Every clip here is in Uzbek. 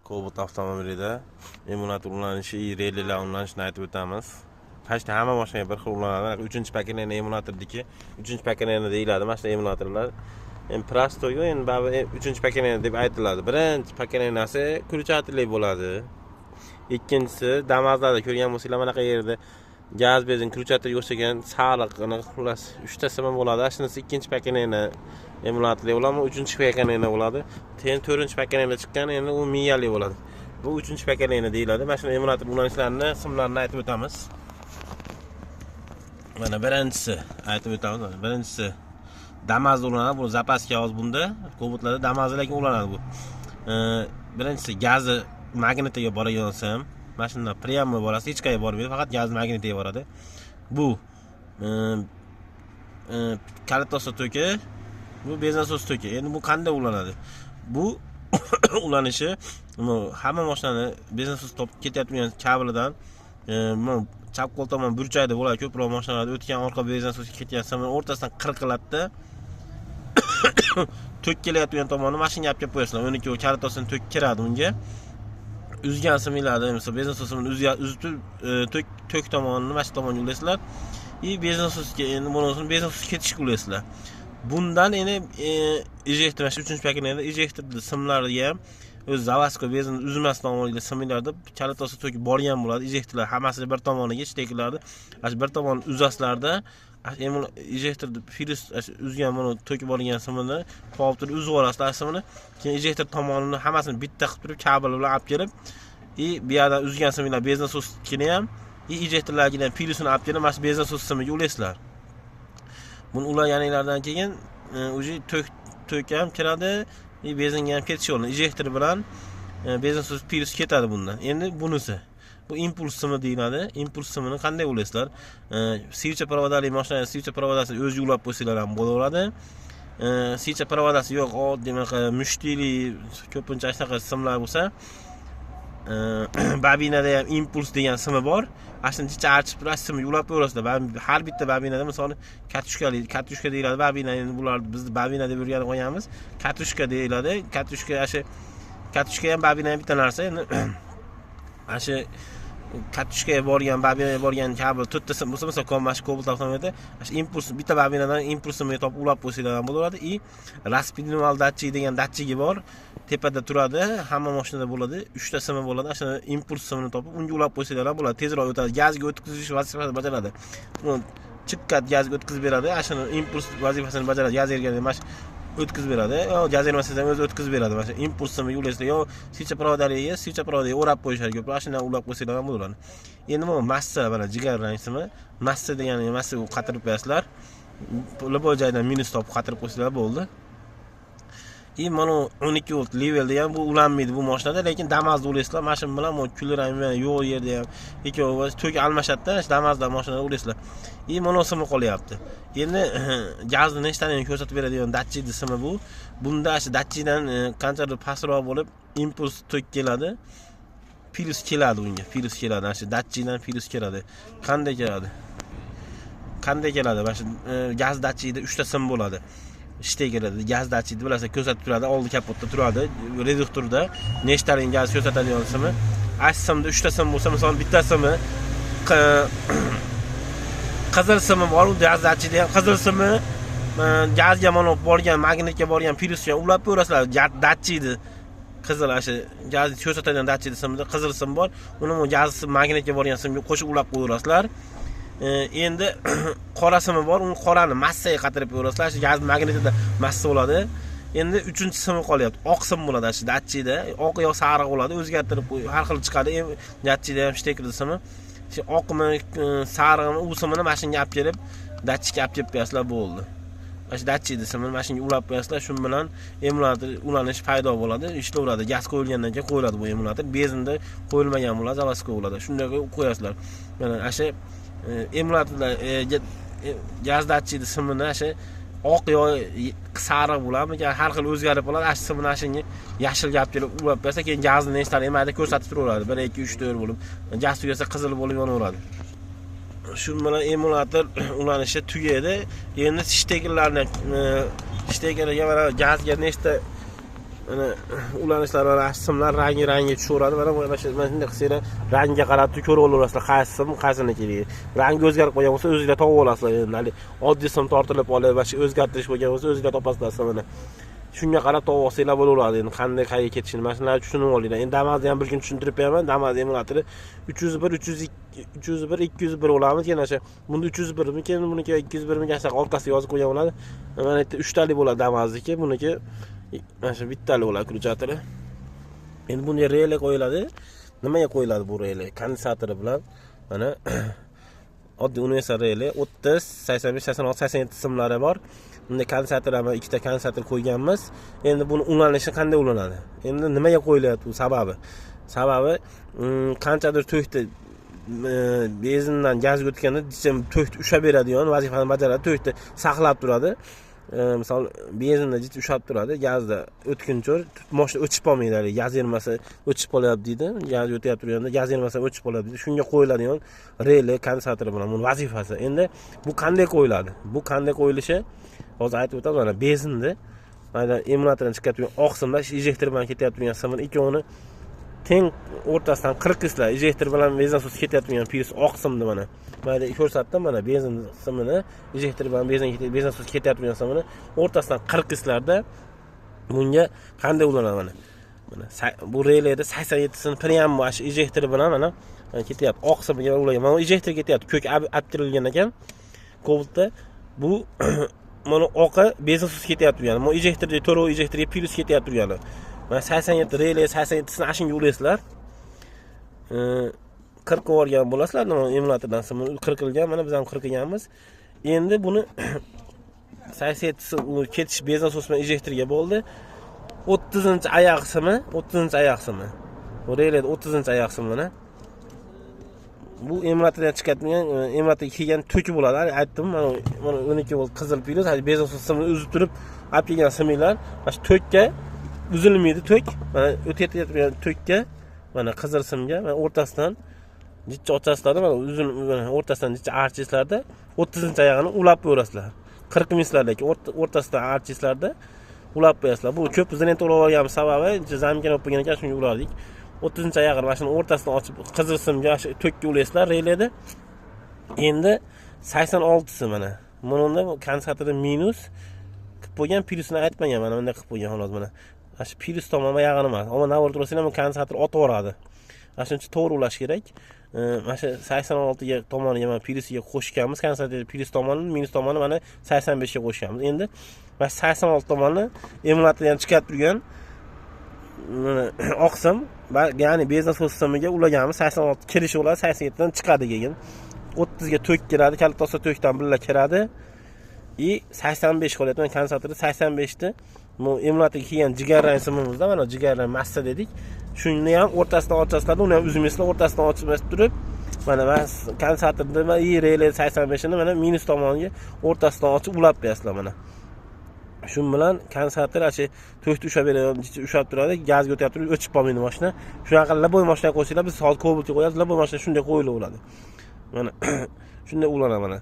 Cobalt avtomobilida emulator ulanishi, rellar ulanishini aytib o'tamiz. Qashda hamma mashinaga bir xil ulanadi. 3-paketli emulatorniki 3-paketli deyiladi. Mana shu emulatorlar endi prostoy, endi babi 3-paketli deb aytiladi. Birinchi paketlasi kurchatli bo'ladi. Ikkinchisi Damazlarda ko'rgan bo'lsanglar, mana bu yerda gaz bezin kurchatga o'xshagan sariqni xullas 3 ta sima bo'ladi. Shunisi ikkinchi paketli emulatorli bo'ladi, 3-paketli bo'ladi. Keyin 4-paketli chiqqan, endi u miyali bo'ladi. Bu 3-paketli deyiladi. Mana shu emulator ulanishlarini simlarini aytib o'tamiz. Mana birinchisi aytib o'tamiz. Birinchisi Damazda ulanadi. Bu zapaska hozir bunda Cobaltlarda Damazda lekin ulanadi bu. Birinchisi gazi magnitiga boradigan sim. Mana shunda priyamni borasi hech qayerga bormaydi, faqat gaz magnitiga boradi. Bu kalitosa to'ki, bu bezasos to'ki. Endi bu qanday ulanadi? Bu ulanishi hamma mashinani bezasos topib ketayotgan kablidan chap qo'l tomon burchakda bo'ladi. Ko'proq mashinalarda o'tgan orqa bezasos ketgan simni o'rtasidan qirqiladida to'k kelayotgan tomonni mashinaga olib kelib qo'yasizlar. 12 kalitosini to'k kiradi unga. Uzgan simlarni, masalan, bezansosini uzib to'k tomonini mana shu tomonga ulasizlar. Bezansosga endi bunisini bezasos ketishga ulasizlar. Bundan endi ejektor, 3-paketli ejektorli simlarga ham o'z zavasko bezini uzmasdan olgan simlarda kalitosi to'kib borgan bo'ladi. Ejektorlar hammasi bir tomoniga ishlaydilar. Mana bir tomon uzaslarda ejektorni filus uzgan buni to'kib olgan simni qolib turib uzib olasizlar simni. Keyin ejektor tomonini hammasini bitta qilib turib kabel bilan olib kelib, bu yerdan uzgan simlar bezansosini ham, ejektorlarga ham filusini olib kelib, mana shu bezasos simiga ulasizlar. Buni ulaganinglardan keyin o'zi to'k ham kiradi, bezinga ham ketish yo'lini ejektor bilan bezasos filus ketadi bundan. Endi bunisi bu impuls simi deyiladi. Impuls simini qanday ulasizlar? Switch provodali mashina, switch provodasini o'zi ulab qo'ysanglar ham bo'laveradi. Switch provodasi yo'q, demak mushtili ko'pincha shunaqa simlar bo'lsa, babinada ham impuls degan simi bor. Ashuncha charchib turib, simni ulab qo'yasizlar. Har bitta babinada, masalan, katushka deyiladi. Babina, endi bular biz babina deb o'rganib qo'yganmiz. Katushka deyiladi. Katushka ham babina ham bitta narsa. Endi ashe katushkaga borgan, babinaga borgan kabel 4 ta sim bo'lsa, masalan, Comash Cobalt avtomobilida ashe impuls bitta babinadan impulsini topib ulab qo'ysanglar ham bo'laveradi. Raspidinoval datchik degan datchigi bor. Tepada turadi, hamma mashinada bo'ladi. 3 ta simi bo'ladi. Ashuna impuls simini topib unga ulab qo'ysanglar ham bo'ladi. Tezroq o'tadi. Gazga o'tkazish vazifasini bajaradi. Uni chiqqat gazga o'tkazib beradi. Ashuna impuls vazifasini bajaradi. Gaz ergani emas, o'tkazib beradi. Gaz ermasa ham o'zi o'tkazib beradi. Mana shu impuls simiga ulasizlar. Yo switch provodariga o'rab qo'yishar ko'proq. Ashuna ulab qo'ysanglar ham bo'ladi. Endi bu massa, mana jigar rang simi. Massa degani massa u qatirib qo'yasizlar. Lo'bol joydan minus topib qatirib qo'ysanglar bo'ldi. Mana 12 volt levelda ham bu ulanmaydi bu mashinada, lekin Damazda ulasizlar. Mashina bilan bu kulrang yo'q yerda ham ikkovi to'k almashadi-da, Damazda mashinada ulasizlar. Mana simi qolyapti. Endi gazni nechtaligini ko'rsatib beradigan datchik simi bu. Bunda shu datchikdan qanchadir pastroq bo'lib impuls to'k keladi. Filus keladi unga, filus keladi. Shu datchikdan filus keladi. Qanday keladi? Mana shu gaz datchikida 3 ta sim bo'ladi. Ishga keladi. Gaz datchik bilasizlar, ko'rsatib turadi, oldi kapotda turadi, reduktorda nechtalik gaz ko'rsatadigan simi. Simda 3 ta sim bo'lsa, masalan, bitta simi qizil simi bor, u gaz datchikda ham qizil simi gazga mana borgan, magnitga borgan filusga ulab qo'yasizlar. Datchikni qizil asha gaz ko'rsatadigan datchikni simida qizil sim bor. Uni gaz magnitga borgan simga qo'shib ulab qo'yasizlar. Endi qora simi bor, uni qorani massaga qatirib qo'yasizlar. Shu gaz magnitida massa bo'ladi. Endi 3-simi qolyapti. Oq sim bo'ladi shu datchikda. Oq yo sariq bo'ladi, o'zgartirib har xil chiqadi. Datchikda ham shtekli simi. Shu oqmi, sariqmi, u simini mashinaga olib kelib, datchikka olib kelib qo'yasizlar bo'ldi. Shu datchikni simini mashinaga ulab qo'yasizlar. Shu bilan emulator ulanish paydo bo'ladi, ishlayveradi. Gaz qo'yilgandan keyin qo'yiladi bu emulator. Bezinda qo'yilmagan bo'ladi, zavasko bo'ladi. Shunday qo'yasizlar. Mana asha emulatorlar gaz datchikni simini asha oq yo sariq bo'ladi, har xil o'zgarib qoladi. Asha simini ashunga yashilga olib kelib ulab qo'ysa, keyin gazni nechtalik emayda ko'rsatib turaveradi. 1 2 3 4 bo'lib. Gaz tugasa qizil bo'lib yonaveradi. Shu bilan emulator ulanishi tugaydi. Endi shtekillarni mana gazga nechta Mana ulanishlar va simlar rangi tushaveradi. Mana shu shunday qilsanglar rangga qarab ko'rib olasizlar, qaysi sim qaysiniki. Rangi o'zgarib qolgan bo'lsa o'zingizlar topib olasizlar. Endi oddiy sim tortilib olib va shu o'zgartirish bo'lgan bo'lsa o'zingizlar topasizlar simini. Shunga qarab topib olsanglar bo'laveradi. Endi qanday qayerga ketishini mana shularni tushunib olinglar. Endi Damaz'ni ham bir kun tushuntirib beraman. Damaz emulatori 301 201 bo'lamiz. Keyin o'sha bunda 301 mi, keyin buniki 201 mi qancha orqasiga yozib qo'ygan bo'ladi. Mana yerda 3 talik bo'ladi Damaz'niki, buniki mana shu bittalik bo'ladi akumulyatori. Endi bunga relay qo'yiladi. Nimaga qo'yiladi bu relay? Kondensatori bilan mana oddiy universal relay 30, 85, 86, 87 simlari bor. Bunda kondensator ham ikkita kondensator qo'yganmiz. Endi buni ulanishi qanday ulanadi? Endi nimaga qo'yilyapti bu sababi? Sababi qanchadir to'kda benzindan gazga o'tganda to'kni ushlab beradigan vazifani bajaradi, to'kni saqlab turadi. Misol benzinda jit ushlab turadi, gazda o'tkinchi mashina o'chib qolmaydi, gaz yermasi o'chib qolyapti deydi. Gaz o'tayotib turganda gaz yermasi o'chib qolyapti deydi. Shunga qo'yiladigan relay kondensator bilan buni vazifasi. Endi bu qanday qo'yiladi? Bu qanday qo'yilishi hozir aytib o'tamiz. Mana benzinda mana emulatordan chiqib turgan oqsimlar injektor bilan ketyapti turgan simni ikkovini teng o'rtasidan qirqislar. Injektor bilan benzin suv ketyapti turgan pirs oqsimni mana. Mana ko'rsatdim, mana benzin simini injektor bilan benzin suv ketyapti turgan simni o'rtasidan qirqislarda bunga qanday ulanadi mana. Mana bu relayda 87 sini prям shu injektor bilan mana ketyapti. Oqsimga ulagan. Mana injektor ketyapti. Ko'k aptirilgan ekan. Kobaltda bu mana oqi benzin suv ketyapti turgan. Mana injektorga to'rov injektorga pirs ketyapti turgan. Mana 87 relay 87 sini ashunga ulasizlar. 40 olgan bo'lasizlar, nima emulatordan simni 40 qilgan, mana biz ham 40 qilganmiz. Endi buni 87 ketish benzin suv bilan injektorga bo'ldi. 30-oyoq simi, 30-oyoq simi. Bu relayda 30-oyoq simi mana. Bu emulatordan chiqadigan, emulatorga kelgan to'ki bo'ladi. Aytdim, mana 12 volt qizil pilos, benzin suv simni uzib turib olib kelgan simlar, mana shu to'kka uzilmaydi to'k. Mana o'tayotgan to'kka, mana qizil simga, mana o'rtasidan jichcha ochasizlar, mana uzun o'rtasidan jichcha archislarda 30-oyog'ini ulab qo'yasizlar. 40 mislardagi o'rtasidan archislarda ulab qo'yasizlar. Bu ko'p zilent ulab olgan sababi zamkin olib qo'ygan ekan, shunga ulardik. 30-oyog'ini mana shuni o'rtasidan ochib qizil simga to'kka ulasizlar relayda. Endi 86si mana. Bunda kondensatorda minus qilib qo'ygan, plyusini aytmagan, mana bunday qilib qo'ygan xolos mana. Mana shu plyus tomoni yag'ini emas. Ammo navr turasizlar, kondensator otaveradi. Mana shuncha to'g'ri ulash kerak. Mana shu 86 ga tomoniga mana plyusiga qo'shganmiz. Kondensator plyus tomoni, minus tomoni mana 85 ga qo'shganmiz. Endi mana 86 tomoni emulatordan chiqib turgan oqsim, ya'ni benzin suv simiga ulaganmiz. 86 kirishi bo'ladi, 87 dan chiqadi keyin. 30 ga to'k kiradi, kalitosa to'kdan birga kiradi. 85 qolyapti. Men kondensatorda 85 ni bu emulatorga kelgan jigarrang simimizda, mana jigarrang massa dedik. Shuni ham o'rtasidan ochasizlar, uni ham uzmaysizlar, o'rtasidan ochib turib, mana kondensatorda va relay 85 ni mana minus tomoniga o'rtasidan ochib ulab qo'yasizlar mana. Shu bilan kondensator ashi to'kni ushlab beradi, ushlab turadi, gazga o'tayotib turib o'chib qolmaydi mashina. Shunaqa laboy mashina qo'ysanglar, biz hozir Cobaltga qo'yamiz, laboy mashina shunday qo'yilaveradi. Mana shunday ulanadi mana.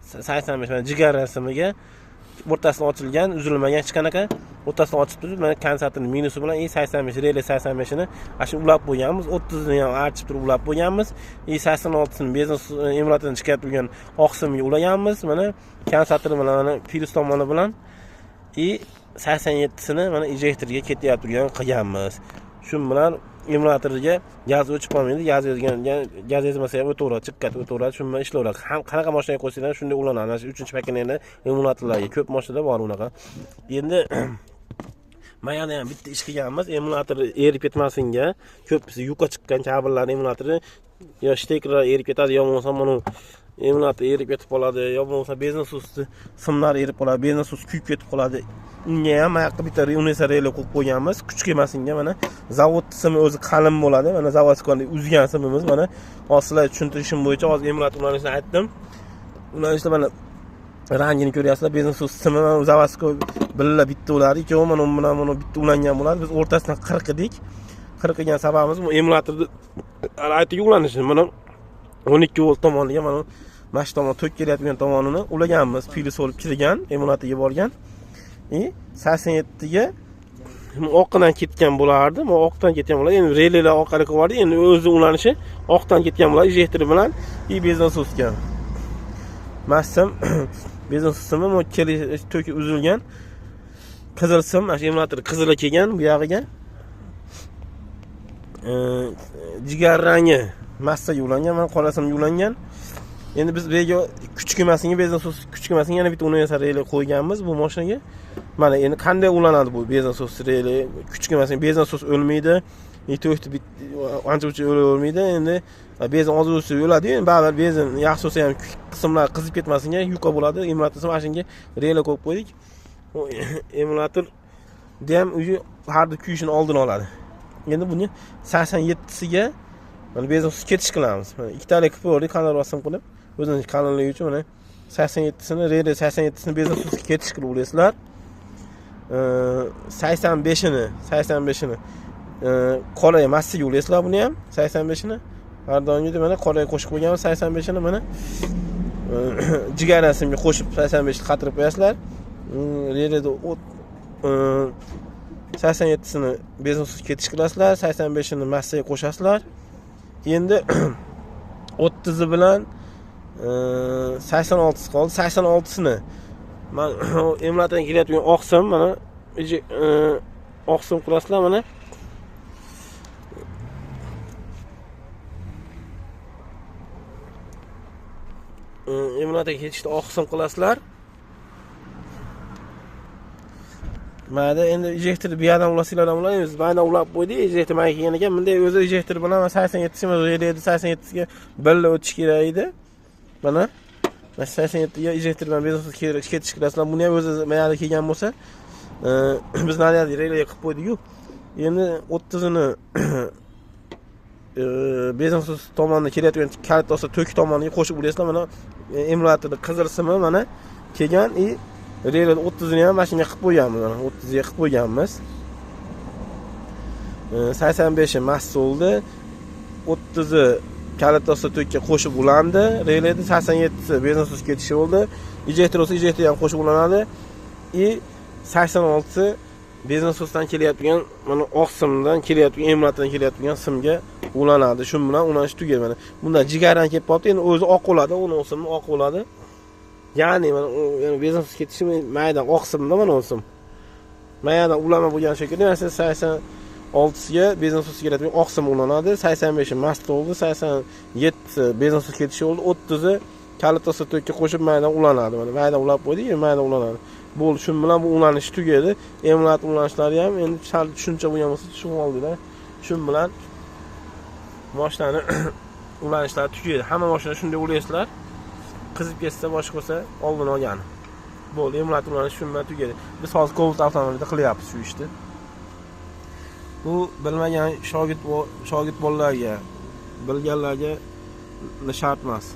85 mana jigarrang simiga o'rtasidan ochilgan, uzilmagan hech qanaqa o'rtasidan ochib turib, mana kondensatorning minusi bilan 85 relay 85 ni ashi ulab qo'yganmiz, 30 ni ham archib turib ulab qo'yganmiz. 86 ni benzin emulatordan chiqib turgan oqsimga ulaganmiz. Mana kondensator bilan mana plyus tomoni bilan 87 sini mana injektorga ketyapti turgan qilganmiz. Shu bilan emulatorga gaz o'chib qolmaydi. Gaz yetmasa ham o'taveradi, chiqqat o'taveradi, shu bilan ishlayveradi. Qanaqa mashinaga qo'ysanglar shunday ulanadi. Mana shu 3-paketlarda emulatorlarga ko'p mashinada bor unaqa. Endi mana ham bitta ish qilganmiz. Emulator erib ketmasinga, ko'pisi yuqa chiqqan kabellar emulatori yo shteklar erib ketadi, yo bo'lmasa mana emulator erib ketib qoladi, yo bo'lmasa benzin suv simlar erib qoladi, benzin suv kuyib ketib qoladi. Unga ham mana bitta universal relay qo'yib qo'yganmiz. Kuch kelmasinga mana zavod simi o'zi qalin bo'ladi. Mana zavodskiy uzgan simimiz mana. Hozir tushuntirishim bo'yicha hozir emulator ulanishini aytdim. Ulanishda mana rangini ko'ryapsizlar. Benzin suv simi zavodskiy birla bitta ulardi. Ikkovi mana bilan mana bitta ulangan bo'ladi. Biz o'rtasidan 40 edik. 40 qilgan sababimiz bu emulatorni aytiga ulanishi. Mana 12 volt tomoniga mana mash tomon to'k kelayotgan tomonini ulaganmiz. Plyus olib kirgan, emulatorga borgan. 87 ga oqdan ketgan bo'lardi. Bu oqdan ketgan bo'ladi. Endi relaylar orqali qilyapti. Endi o'zi ulanishi oqdan ketgan bo'ladi. Injektor bilan и benzosuzga. Massam benzosuzmi mo'kkali to'ki uzilgan. Qizil sim, mana shu emulator qizili kelgan bu yog'iga. Jigar rangi massaga ulangan, mana qora sim ulangan. Endi biz bu yerga kuch kelmasinga benzosuz kuch kelmasinga yana bitta universal relay qo'yganmiz bu mashinaga. Mana endi qanday ulanadi bu benzosuz relay? Kuch kelmasinga benzosuz o'lmaydi. To'xti ancha uncha o'lmaydi. Endi benzin ozib o'lsa o'ladi. Endi baribir benzin yaxshi bo'lsa ham qismlar qizib ketmasinga yuqa bo'ladi. Emulatorni mana shunga relay qo'yib qo'ydik. O emulator ham o'zi har bir kuyishini oldini oladi. Endi buni 87siga mana benzosiz ketish qilamiz. Mana ikkitalik qilib ko'rdik, qanday bosim qilib. O'zingiz qalinligi uchun mana 87sini, relay 87sini benzosiz ketish qilib olasizlar. 85ni qoraga massiga olasizlar buni ham 85ni. Har doimgidek mana qoraga qo'shib qo'yganmiz 85ni mana jigarasimga qo'shib 85 ni qatirib qo'yasizlar. Relayda 87sini benzosiz ketish qilasizlar, 85ni massaga qo'shasizlar. Endi 30 bilan 86 qoldi. 86sini men emulatordan kelayotgan oqsim mana oqsim qilasizlar mana. Emulatorga ketishda oqsim qilasizlar. Mana endi injektorni bu yerdan ulasizlar ham ulaymiz. Mana ulab qo'ydik. Injektor mana kelgan ekan. Bunday o'zi injektor bilan 87sini relayda 87siga birga o'tish kerak edi. Mana 87ga injektor bilan benzosiz ketish qilasizlar. Buni ham o'zi mayada kelgan bo'lsa, biz nariyada relayga qilib qo'ydik-ku. Endi 30ni benzosiz tomondan kelayotgan kalit olsa to'ki tomoniga qo'shib olasizlar. Mana emulatorning qizil simi mana kelgan и relayda 30ni ham mashinaga qilib qo'yganmiz. Mana 30ga qilib qo'yganmiz. 85 massa bo'ldi. 30 kalit olsa to'kka qo'shib ulandi. Relayda 87si benzosiz ketishi bo'ldi. Injektor olsa injektor ham qo'shib ulanadi. И 86si benzosizdan kelayotgan mana oq simdan kelayotgan emulatordan kelayotgan simga ulanadi. Shu bilan ulanish tugaydi mana. Bunda jigardan kelib qoldi. Endi o'zi oq bo'ladi, uni simni oq bo'ladi. Ya'ni mana benzosiz ketishi maydan oq simda mana o'sim. Maydan ulama bo'lgan shekilda 86siga benzosiz kelayotgan oq sim ulanadi. 85 mast bo'ldi, 87 benzosiz ketishi bo'ldi. 30i kalit olsa to'kka qo'shib maydan ulanadi. Mana maydan ulab qo'ydik, maydan ulanadi. Bo'ldi, shu bilan bu ulanish tugaydi. Emulator ulanishlari ham endi sal tushuncha bo'lgan bo'lsa tushunib oldinglar. Shu bilan mashinani ulanishlari tugaydi. Hamma mashina shunday ulasizlar. Qizib ketsa, boshqa bo'lsa oldin olgani. Bo'ldi, emulator ulanish shu bilan tugaydi. Biz hozir Cobalt avtomobilda qilyapmiz shu ishni. Bu bilmagan shogird bolalarga, bilganlarga shart emas.